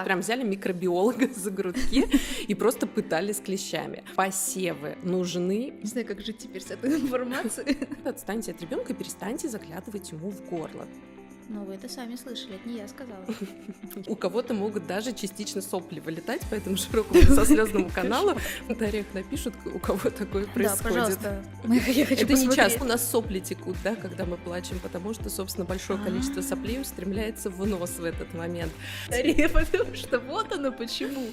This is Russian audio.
Прям взяли микробиолога за грудки и просто пытали с клещами. Посевы нужны. Не знаю, как жить теперь с этой информацией. Отстаньте от ребенка и перестаньте заглядывать ему в горло. Ну, вы это сами слышали, это не я сказала. У кого-то могут даже частично сопли вылетать, поэтому широкому сослёзному каналу в комментариях напишут, у кого такое Да, происходит. пожалуйста. Я хочу Это не посмотреть. часто. У нас сопли текут, да, когда мы плачем, потому что, собственно, большое количество соплей устремляется в нос в этот момент. Скорее, потому что вот оно почему.